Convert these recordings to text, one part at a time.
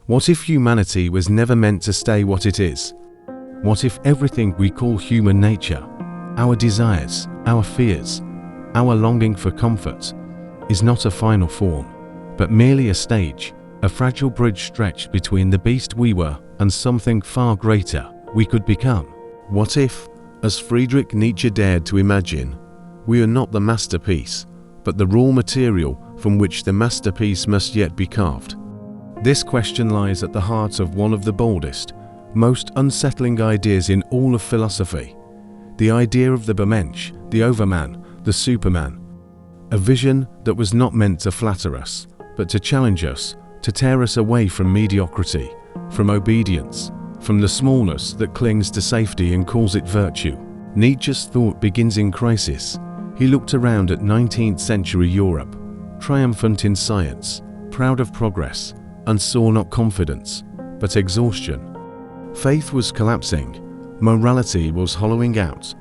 What if humanity was never meant to stay what it is? What if everything we call human nature, our desires, our fears, our longing for comfort, is not a final form, but merely a stage, a fragile bridge stretched between the beast we were and something far greater we could become? What if, as Friedrich Nietzsche dared to imagine, we are not the masterpiece, but the raw material from which the masterpiece must yet be carved? This question lies at the heart of one of the boldest, most unsettling ideas in all of philosophy, the idea of the Übermensch, the Overman, the Superman. A vision that was not meant to flatter us, but to challenge us, to tear us away from mediocrity, from obedience, from the smallness that clings to safety and calls it virtue. Nietzsche's thought begins in crisis. He looked around at 19th century Europe, triumphant in science, proud of progress, and saw not confidence, but exhaustion. Faith was collapsing, morality was hollowing out,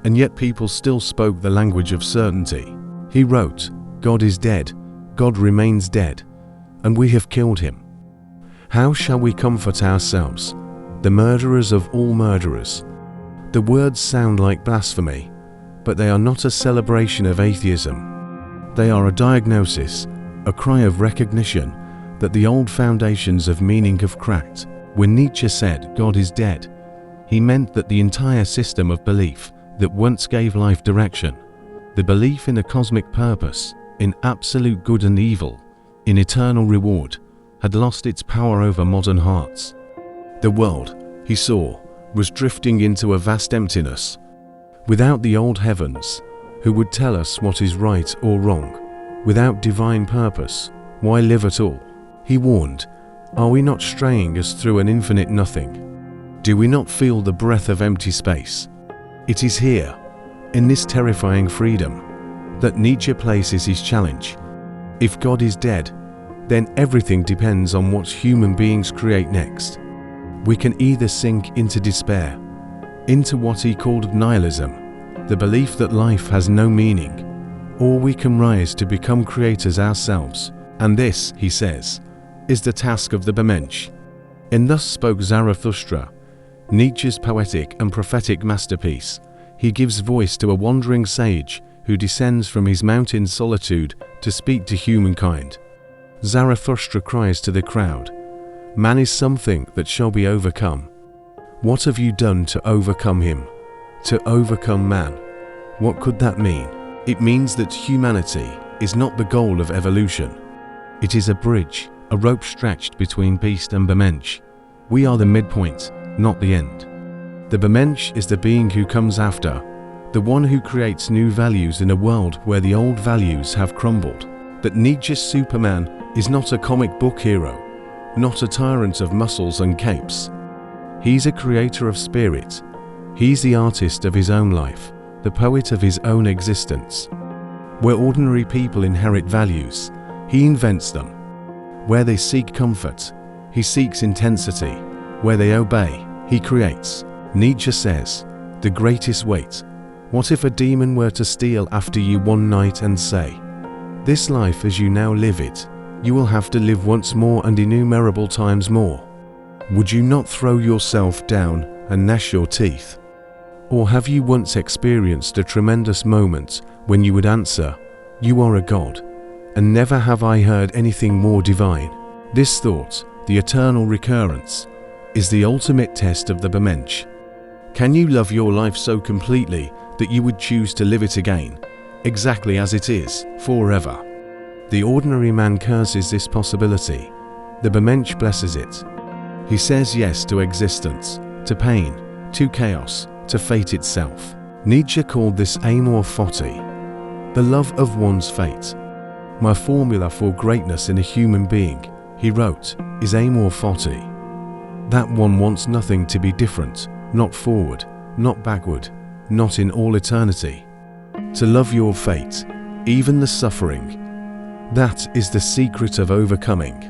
and yet people still spoke the language of certainty. He wrote, "God is dead, God remains dead, and we have killed him. How shall we comfort ourselves, the murderers of all murderers?" The words sound like blasphemy, but they are not a celebration of atheism. They are a diagnosis, a cry of recognition that the old foundations of meaning have cracked. When Nietzsche said God is dead, he meant that the entire system of belief that once gave life direction, the belief in a cosmic purpose, in absolute good and evil, in eternal reward, had lost its power over modern hearts. The world, he saw, was drifting into a vast emptiness. Without the old heavens, who would tell us what is right or wrong, without divine purpose, why live at all? He warned, are we not straying as through an infinite nothing? Do we not feel the breath of empty space? It is here, in this terrifying freedom, that Nietzsche places his challenge. If God is dead, then everything depends on what human beings create next. We can either sink into despair, into what he called nihilism, the belief that life has no meaning, or we can rise to become creators ourselves. And this, he says, is the task of the Übermensch. In Thus Spoke Zarathustra, Nietzsche's poetic and prophetic masterpiece, he gives voice to a wandering sage who descends from his mountain solitude to speak to humankind. Zarathustra cries to the crowd, "Man is something that shall be overcome. What have you done to overcome him? To overcome man?" What could that mean? It means that humanity is not the goal of evolution. It is a bridge, a rope stretched between beast and Übermensch. We are the midpoint, not the end. The Übermensch is the being who comes after, the one who creates new values in a world where the old values have crumbled. That Nietzsche's Superman is not a comic book hero, not a tyrant of muscles and capes. He's a creator of spirit. He's the artist of his own life, the poet of his own existence. Where ordinary people inherit values, he invents them. Where they seek comfort, he seeks intensity. Where they obey, he creates. Nietzsche says, the greatest weight. What if a demon were to steal after you one night and say, "This life as you now live it, you will have to live once more and innumerable times more"? Would you not throw yourself down and gnash your teeth? Or have you once experienced a tremendous moment when you would answer, "You are a god, and never have I heard anything more divine"? This thought, the eternal recurrence, is the ultimate test of the Übermensch. Can you love your life so completely that you would choose to live it again, exactly as it is, forever? The ordinary man curses this possibility. The Übermensch blesses it. He says yes to existence, to pain, to chaos, to fate itself. Nietzsche called this amor fati, the love of one's fate. My formula for greatness in a human being, he wrote, is amor fati. That one wants nothing to be different, not forward, not backward, not in all eternity. To love your fate, even the suffering. That is the secret of overcoming.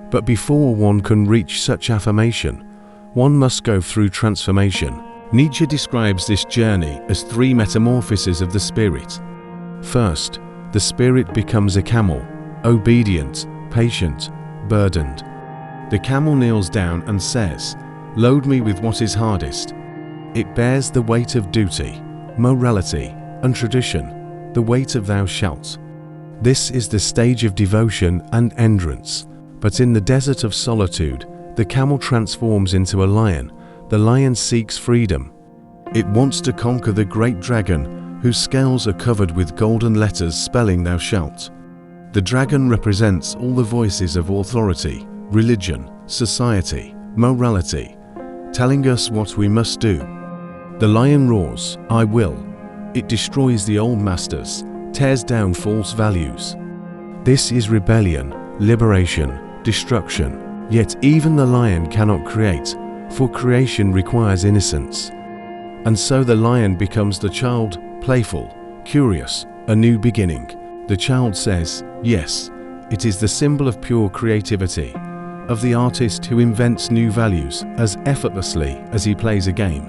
But before one can reach such affirmation, one must go through transformation. Nietzsche describes this journey as 3 metamorphoses of the spirit. First, the spirit becomes a camel, obedient, patient, burdened. The camel kneels down and says, "Load me with what is hardest." It bears the weight of duty, morality, and tradition, the weight of thou shalt. This is the stage of devotion and endurance. But in the desert of solitude, the camel transforms into a lion. The lion seeks freedom. It wants to conquer the great dragon, whose scales are covered with golden letters spelling thou shalt. The dragon represents all the voices of authority, religion, society, morality, telling us what we must do. The lion roars, "I will." It destroys the old masters, tears down false values. This is rebellion, liberation, destruction. Yet even the lion cannot create, for creation requires innocence. And so the lion becomes the child, playful, curious, a new beginning. The child says, yes. It is the symbol of pure creativity, of the artist who invents new values as effortlessly as he plays a game.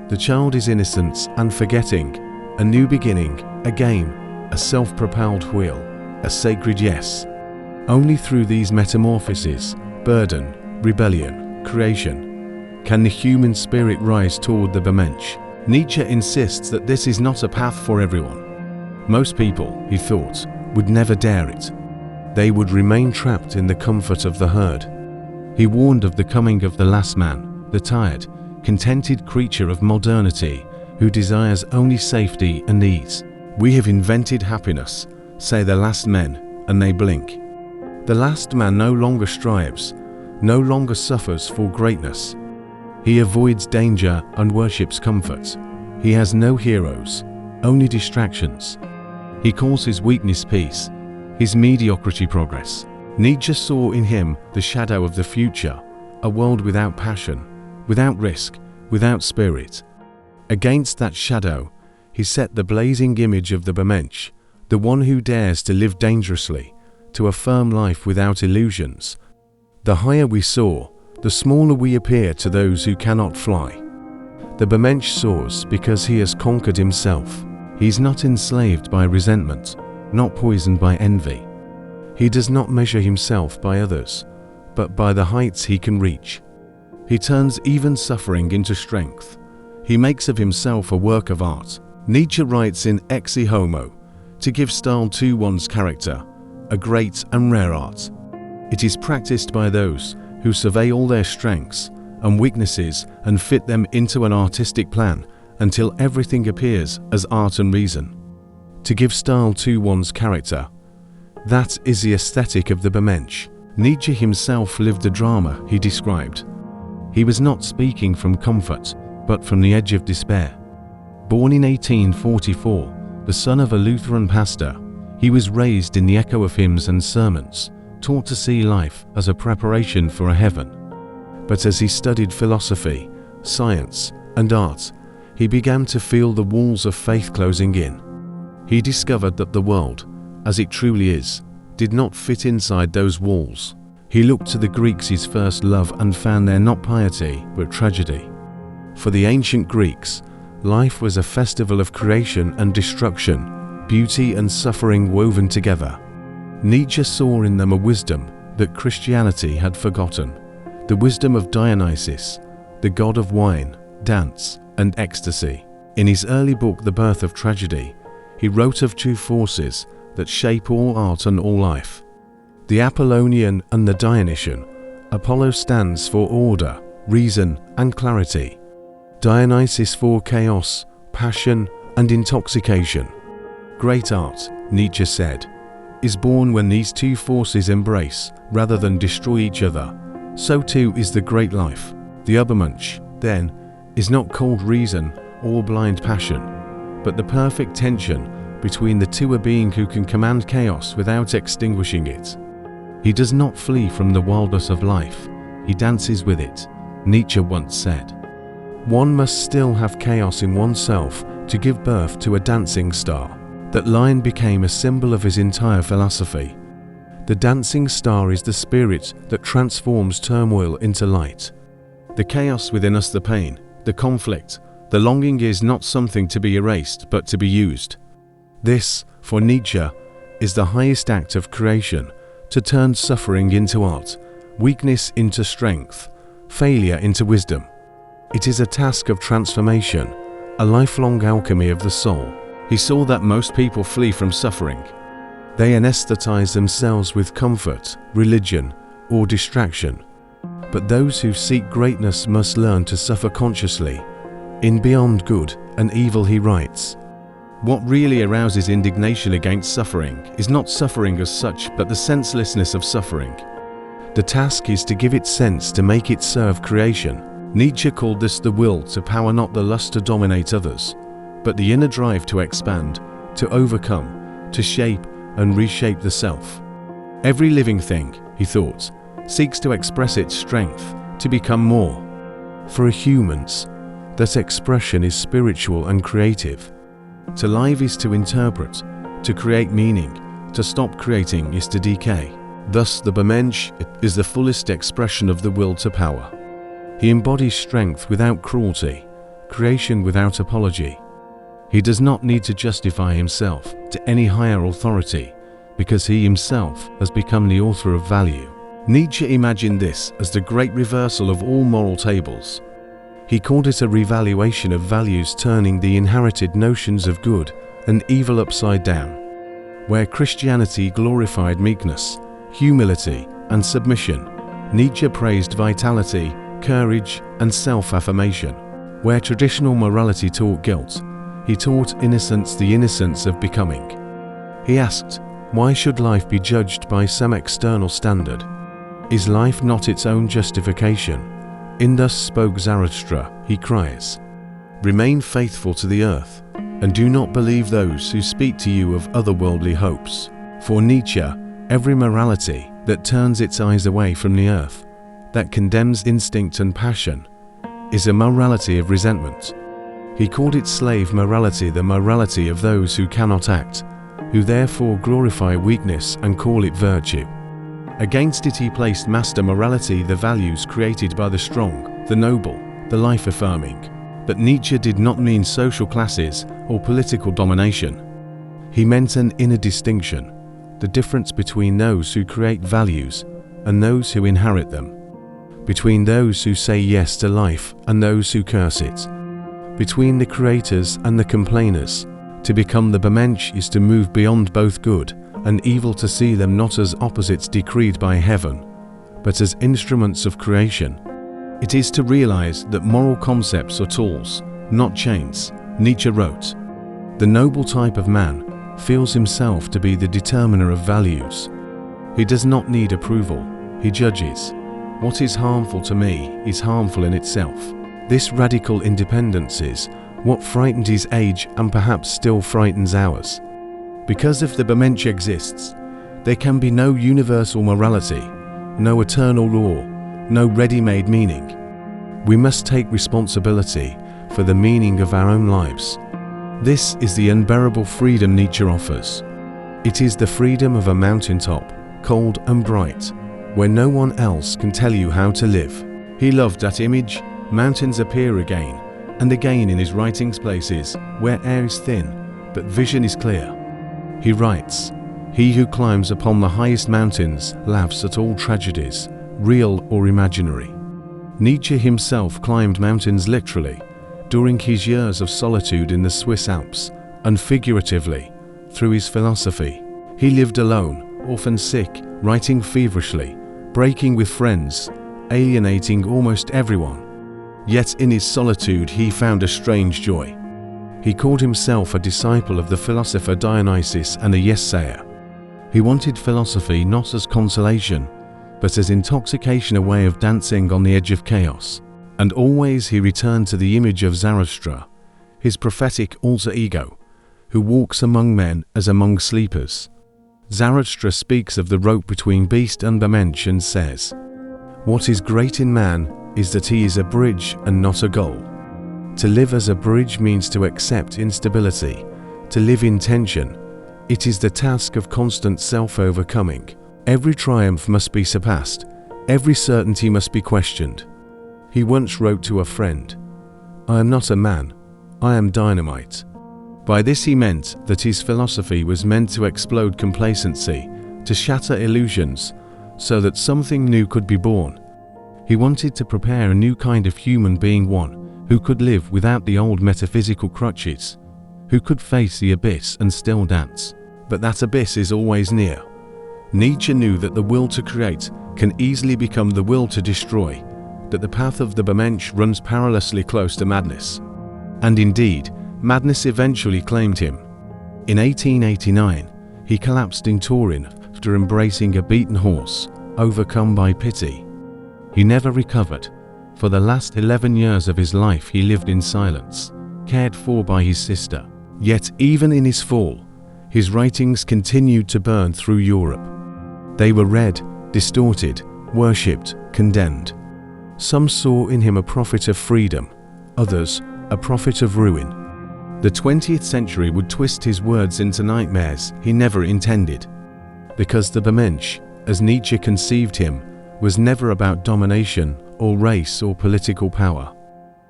The child is innocence and forgetting, a new beginning, a game, a self-propelled wheel, a sacred yes. Only through these metamorphoses, burden, rebellion, creation, can the human spirit rise toward the Übermensch. Nietzsche insists that this is not a path for everyone. Most people, he thought, would never dare it. They would remain trapped in the comfort of the herd. He warned of the coming of the last man, the tired, contented creature of modernity who desires only safety and ease. "We have invented happiness," say the last men, and they blink. The last man no longer strives, no longer suffers for greatness. He avoids danger and worships comfort. He has no heroes, only distractions. He calls his weakness peace, his mediocrity progress. Nietzsche saw in him the shadow of the future, a world without passion, without risk, without spirit. Against that shadow, he set the blazing image of the Übermensch, the one who dares to live dangerously, to affirm life without illusions. The higher we soar, the smaller we appear to those who cannot fly. The Übermensch soars because he has conquered himself. He is not enslaved by resentment, not poisoned by envy. He does not measure himself by others, but by the heights he can reach. He turns even suffering into strength. He makes of himself a work of art. Nietzsche writes in Ecce Homo, to give style to one's character, a great and rare art. It is practiced by those who survey all their strengths and weaknesses and fit them into an artistic plan until everything appears as art and reason. To give style to one's character, that is the aesthetic of the Übermensch. Nietzsche himself lived the drama he described. He was not speaking from comfort, but from the edge of despair. Born in 1844, the son of a Lutheran pastor, he was raised in the echo of hymns and sermons, taught to see life as a preparation for a heaven. But as he studied philosophy, science, and art, he began to feel the walls of faith closing in. He discovered that the world, as it truly is, did not fit inside those walls. He looked to the Greeks, his first love, and found there not piety, but tragedy. For the ancient Greeks, life was a festival of creation and destruction, beauty and suffering woven together. Nietzsche saw in them a wisdom that Christianity had forgotten, the wisdom of Dionysus, the god of wine, dance, and ecstasy. In his early book, The Birth of Tragedy, he wrote of two forces that shape all art and all life: the Apollonian and the Dionysian. Apollo stands for order, reason, and clarity. Dionysus for chaos, passion, and intoxication. Great art, Nietzsche said, is born when these two forces embrace rather than destroy each other. So too is the great life. The Übermensch, then, is not cold reason or blind passion, but the perfect tension between the two, a being who can command chaos without extinguishing it. He does not flee from the wildness of life, he dances with it, Nietzsche once said. One must still have chaos in oneself to give birth to a dancing star. That line became a symbol of his entire philosophy. The dancing star is the spirit that transforms turmoil into light. The chaos within us, the pain, the conflict, the longing is not something to be erased but to be used. This, for Nietzsche, is the highest act of creation, to turn suffering into art, weakness into strength, failure into wisdom. It is a task of transformation, a lifelong alchemy of the soul. He saw that most people flee from suffering. They anesthetize themselves with comfort, religion, or distraction. But those who seek greatness must learn to suffer consciously. In Beyond Good and Evil he writes, "What really arouses indignation against suffering is not suffering as such, but the senselessness of suffering. The task is to give it sense, to make it serve creation." Nietzsche called this the will to power, not the lust to dominate others, but the inner drive to expand, to overcome, to shape and reshape the self. Every living thing, he thought, seeks to express its strength, to become more. For humans, that expression is spiritual and creative. To live is to interpret, to create meaning. To stop creating is to decay. Thus the Übermensch is the fullest expression of the will to power. He embodies strength without cruelty, creation without apology. He does not need to justify himself to any higher authority, because he himself has become the author of value. Nietzsche imagined this as the great reversal of all moral tables. He called it a revaluation of values, turning the inherited notions of good and evil upside down. Where Christianity glorified meekness, humility, and submission, Nietzsche praised vitality, courage, and self-affirmation. Where traditional morality taught guilt, he taught innocence, the innocence of becoming. He asked, why should life be judged by some external standard? Is life not its own justification? In Thus Spoke Zarathustra, he cries, "Remain faithful to the earth, and do not believe those who speak to you of otherworldly hopes." For Nietzsche, every morality that turns its eyes away from the earth, that condemns instinct and passion, is a morality of resentment. He called it slave morality, the morality of those who cannot act, who therefore glorify weakness and call it virtue. Against it he placed master morality, the values created by the strong, the noble, the life-affirming. But Nietzsche did not mean social classes or political domination. He meant an inner distinction, the difference between those who create values and those who inherit them, between those who say yes to life and those who curse it, between the creators and the complainers. To become the Übermensch is to move beyond both good and evil, to see them not as opposites decreed by heaven, but as instruments of creation. It is to realize that moral concepts are tools, not chains. Nietzsche wrote, "The noble type of man feels himself to be the determiner of values. He does not need approval, he judges. What is harmful to me is harmful in itself." This radical independence is what frightened his age and perhaps still frightens ours. Because if the Übermensch exists, there can be no universal morality, no eternal law, no ready-made meaning. We must take responsibility for the meaning of our own lives. This is the unbearable freedom Nietzsche offers. It is the freedom of a mountaintop, cold and bright, where no one else can tell you how to live. He loved that image. Mountains appear again and again in his writings, places where air is thin but vision is clear. He writes, "He who climbs upon the highest mountains laughs at all tragedies, real or imaginary." Nietzsche himself climbed mountains literally during his years of solitude in the Swiss Alps, and figuratively through his philosophy. He lived alone, often sick, writing feverishly, breaking with friends, alienating almost everyone. Yet in his solitude he found a strange joy. He called himself a disciple of the philosopher Dionysius and a yes-sayer. He wanted philosophy not as consolation, but as intoxication, a way of dancing on the edge of chaos. And always he returned to the image of Zarathustra, his prophetic alter ego, who walks among men as among sleepers. Zarathustra speaks of the rope between beast and Übermensch and says, "What is great in man is that he is a bridge and not a goal." To live as a bridge means to accept instability, to live in tension. It is the task of constant self-overcoming. Every triumph must be surpassed, every certainty must be questioned. He once wrote to a friend, "I am not a man, I am dynamite." By this he meant that his philosophy was meant to explode complacency, to shatter illusions, so that something new could be born. He wanted to prepare a new kind of human being, one who could live without the old metaphysical crutches, who could face the abyss and still dance. But that abyss is always near. Nietzsche knew that the will to create can easily become the will to destroy, that the path of the Übermensch runs perilously close to madness. And indeed, madness eventually claimed him. In 1889, he collapsed in Turin after embracing a beaten horse, overcome by pity. He never recovered. For the last 11 years of his life he lived in silence, cared for by his sister. Yet even in his fall, his writings continued to burn through Europe. They were read, distorted, worshipped, condemned. Some saw in him a prophet of freedom, others a prophet of ruin. The 20th century would twist his words into nightmares he never intended. Because the Übermensch, as Nietzsche conceived him, was never about domination or race or political power.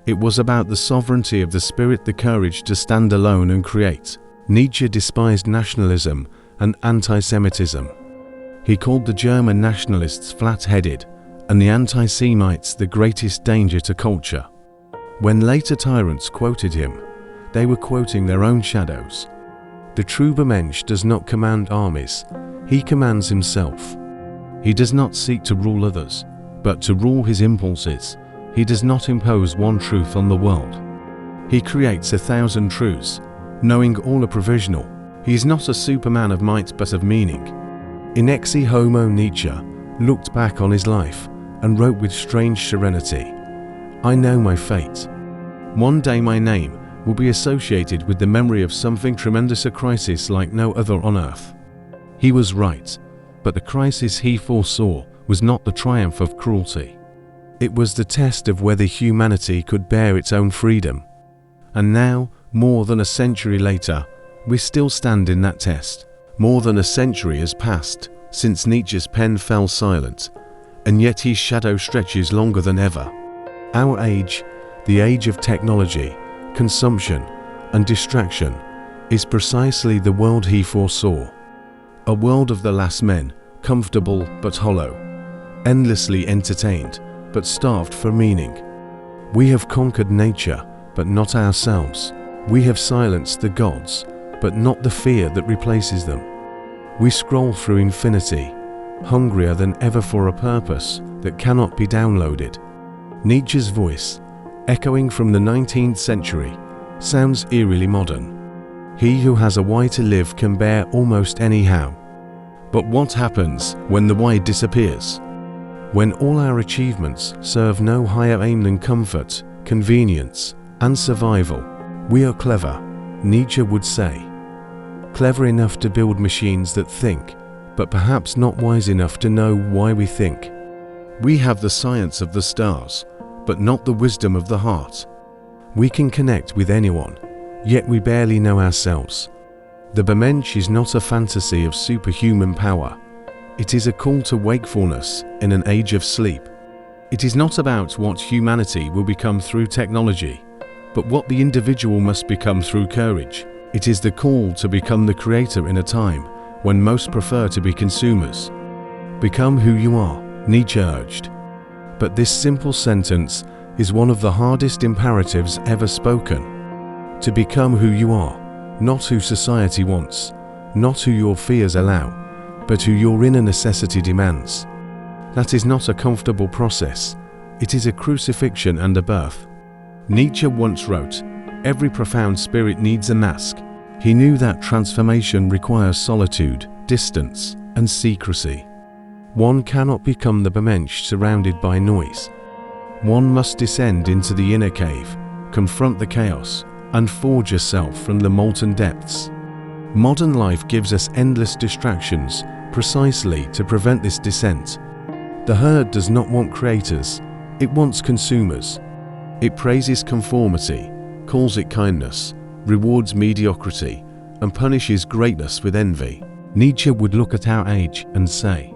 It was about the sovereignty of the spirit, the courage to stand alone and create. Nietzsche despised nationalism and anti-Semitism. He called the German nationalists flat-headed and the anti-Semites the greatest danger to culture. When later tyrants quoted him, they were quoting their own shadows. The true Übermensch does not command armies, he commands himself. He does not seek to rule others, but to rule his impulses. He does not impose one truth on the world. He creates 1,000 truths, knowing all are provisional. He is not a superman of might but of meaning. In Exe Homo, Nietzsche looked back on his life and wrote with strange serenity, "I know my fate. One day my name will be associated with the memory of something tremendous, a crisis like no other on earth." He was right, but the crisis he foresaw was not the triumph of cruelty. It was the test of whether humanity could bear its own freedom. And now, more than a century later, we still stand in that test. More than a century has passed since Nietzsche's pen fell silent, and yet his shadow stretches longer than ever. Our age, the age of technology, consumption, and distraction, is precisely the world he foresaw. A world of the last men, comfortable but hollow, endlessly entertained but starved for meaning. We have conquered nature, but not ourselves. We have silenced the gods, but not the fear that replaces them. We scroll through infinity, hungrier than ever for a purpose that cannot be downloaded. Nietzsche's voice, echoing from the 19th century, sounds eerily modern. He who has a why to live can bear almost anyhow. But what happens when the why disappears? When all our achievements serve no higher aim than comfort, convenience, and survival? We are clever, Nietzsche would say. Clever enough to build machines that think, but perhaps not wise enough to know why we think. We have the science of the stars, but not the wisdom of the heart. We can connect with anyone, yet we barely know ourselves. The Übermensch is not a fantasy of superhuman power. It is a call to wakefulness in an age of sleep. It is not about what humanity will become through technology, but what the individual must become through courage. It is the call to become the creator in a time when most prefer to be consumers. Become who you are, Nietzsche urged. But this simple sentence is one of the hardest imperatives ever spoken. To become who you are, not who society wants, not who your fears allow, but who your inner necessity demands. That is not a comfortable process. It is a crucifixion and a birth. Nietzsche once wrote, "Every profound spirit needs a mask." He knew that transformation requires solitude, distance, and secrecy. One cannot become the Übermensch surrounded by noise. One must descend into the inner cave, confront the chaos, and forge yourself from the molten depths. Modern life gives us endless distractions precisely to prevent this descent. The herd does not want creators, it wants consumers. It praises conformity, calls it kindness, rewards mediocrity, and punishes greatness with envy. Nietzsche would look at our age and say,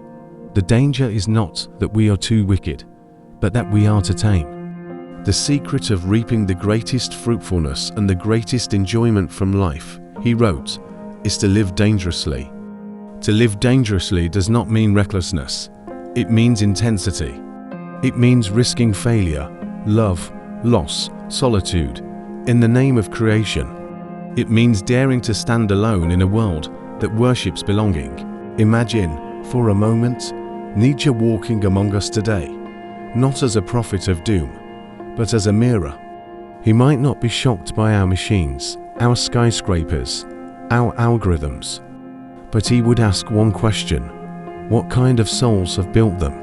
"The danger is not that we are too wicked, but that we are to tame." The secret of reaping the greatest fruitfulness and the greatest enjoyment from life, he wrote, is to live dangerously. To live dangerously does not mean recklessness. It means intensity. It means risking failure, love, loss, solitude, in the name of creation. It means daring to stand alone in a world that worships belonging. Imagine, for a moment, Nietzsche walking among us today, not as a prophet of doom, but as a mirror. He might not be shocked by our machines, our skyscrapers, our algorithms, but he would ask one question: what kind of souls have built them?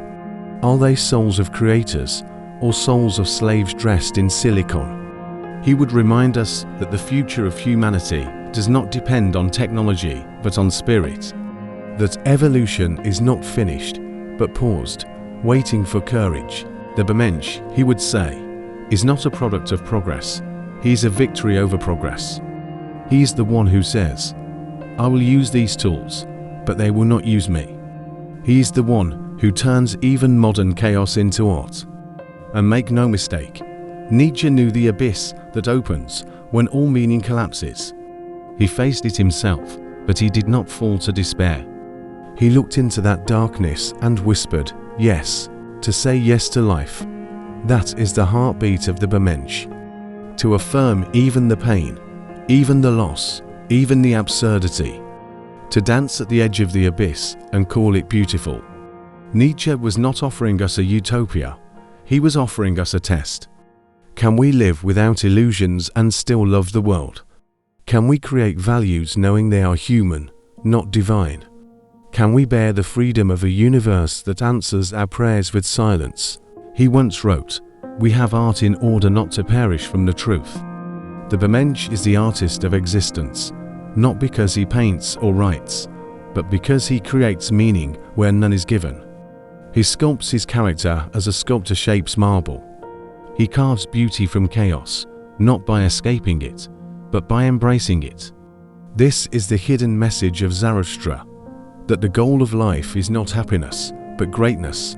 Are they souls of creators, or souls of slaves dressed in silicon? He would remind us that the future of humanity does not depend on technology, but on spirit. That evolution is not finished, but paused, waiting for courage. The Übermensch, he would say, is not a product of progress. He is a victory over progress. He is the one who says, I will use these tools, but they will not use me. He is the one who turns even modern chaos into art. And make no mistake, Nietzsche knew the abyss that opens when all meaning collapses. He faced it himself, but he did not fall to despair. He looked into that darkness and whispered, yes, to say yes to life. That is the heartbeat of the Übermensch. To affirm even the pain, even the loss, even the absurdity. To dance at the edge of the abyss and call it beautiful. Nietzsche was not offering us a utopia. He was offering us a test. Can we live without illusions and still love the world? Can we create values knowing they are human, not divine? Can we bear the freedom of a universe that answers our prayers with silence? He once wrote, we have art in order not to perish from the truth. The Übermensch is the artist of existence, not because he paints or writes, but because he creates meaning where none is given. He sculpts his character as a sculptor shapes marble. He carves beauty from chaos, not by escaping it, but by embracing it. This is the hidden message of Zarathustra, that the goal of life is not happiness, but greatness.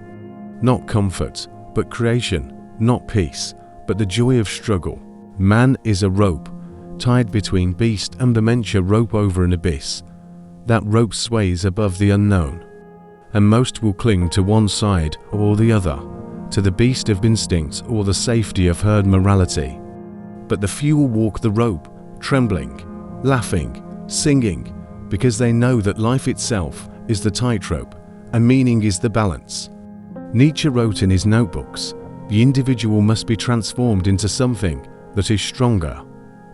Not comfort, but creation. Not peace, but the joy of struggle. Man is a rope, tied between beast and Übermensch, a rope over an abyss. That rope sways above the unknown, and most will cling to one side or the other, to the beast of instinct or the safety of herd morality. But the few will walk the rope, trembling, laughing, singing, because they know that life itself is the tightrope, and meaning is the balance. Nietzsche wrote in his notebooks, the individual must be transformed into something that is stronger,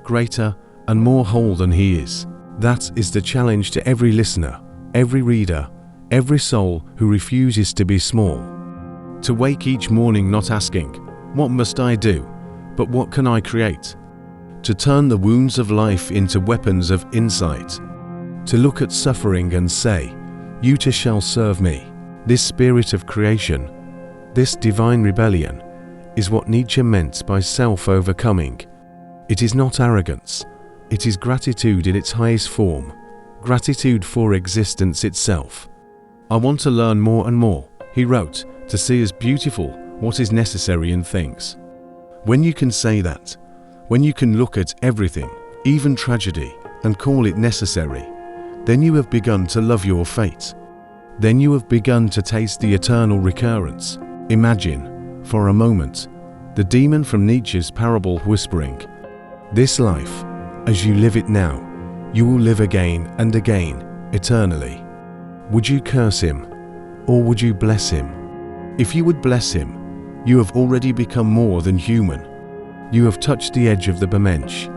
greater, and more whole than he is. That is the challenge to every listener, every reader, every soul who refuses to be small. To wake each morning not asking, what must I do, but what can I create? To turn the wounds of life into weapons of insight. To look at suffering and say, you too shall serve me. This spirit of creation, this divine rebellion, is what Nietzsche meant by self-overcoming. It is not arrogance, it is gratitude in its highest form, gratitude for existence itself. I want to learn more and more, he wrote, to see as beautiful what is necessary in things. When you can say that, when you can look at everything, even tragedy, and call it necessary, then you have begun to love your fate. Then you have begun to taste the eternal recurrence. Imagine, for a moment, the demon from Nietzsche's parable whispering, this life, as you live it now, you will live again and again, eternally. Would you curse him, or would you bless him? If you would bless him, you have already become more than human. You have touched the edge of the Übermensch,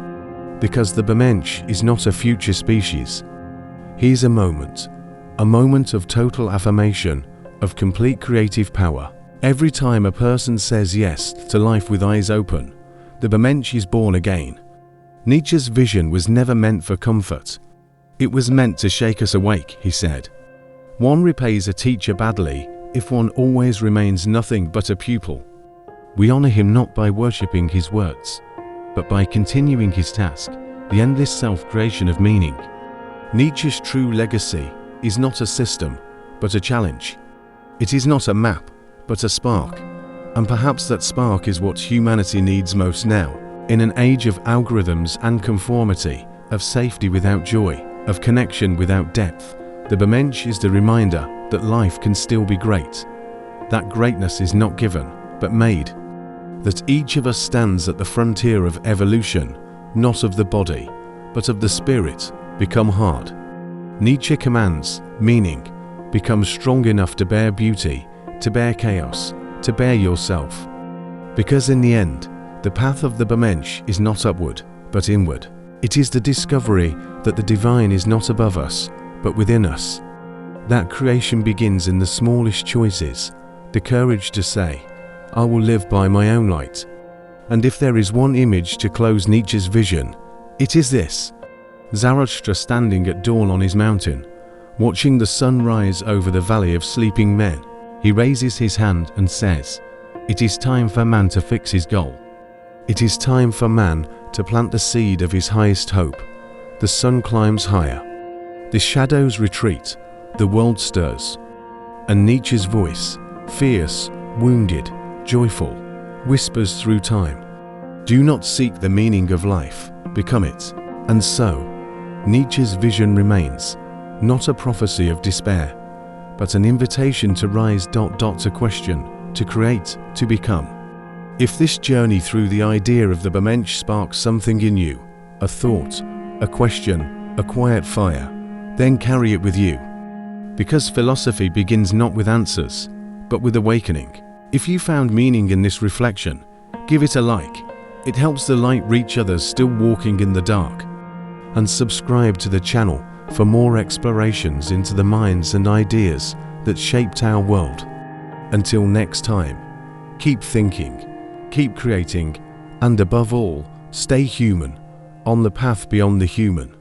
because the Übermensch is not a future species. He is a moment of total affirmation, of complete creative power. Every time a person says yes to life with eyes open, the Übermensch is born again. Nietzsche's vision was never meant for comfort. It was meant to shake us awake, he said. One repays a teacher badly if one always remains nothing but a pupil. We honor him not by worshipping his words, but by continuing his task, the endless self-creation of meaning. Nietzsche's true legacy is not a system, but a challenge. It is not a map, but a spark. And perhaps that spark is what humanity needs most now, in an age of algorithms and conformity, of safety without joy, of connection without depth. The Übermensch is the reminder that life can still be great, that greatness is not given, but made, that each of us stands at the frontier of evolution, not of the body, but of the spirit. Become hard. Nietzsche commands, meaning, become strong enough to bear beauty, to bear chaos, to bear yourself. Because in the end, the path of the Übermensch is not upward, but inward. It is the discovery that the divine is not above us, but within us. That creation begins in the smallest choices, the courage to say, I will live by my own light. And if there is one image to close Nietzsche's vision, it is this: Zarathustra standing at dawn on his mountain, watching the sun rise over the valley of sleeping men. He raises his hand and says, it is time for man to fix his goal. It is time for man to plant the seed of his highest hope. The sun climbs higher. The shadows retreat. The world stirs. And Nietzsche's voice, fierce, wounded, joyful, whispers through time. Do not seek the meaning of life, become it. And so, Nietzsche's vision remains, not a prophecy of despair, but an invitation to rise, to question, to create, to become. If this journey through the idea of the Übermensch sparks something in you, a thought, a question, a quiet fire, then carry it with you. Because philosophy begins not with answers, but with awakening. If you found meaning in this reflection, give it a like. It helps the light reach others still walking in the dark. And subscribe to the channel for more explorations into the minds and ideas that shaped our world. Until next time, keep thinking, keep creating, and above all, stay human, on the path beyond the human.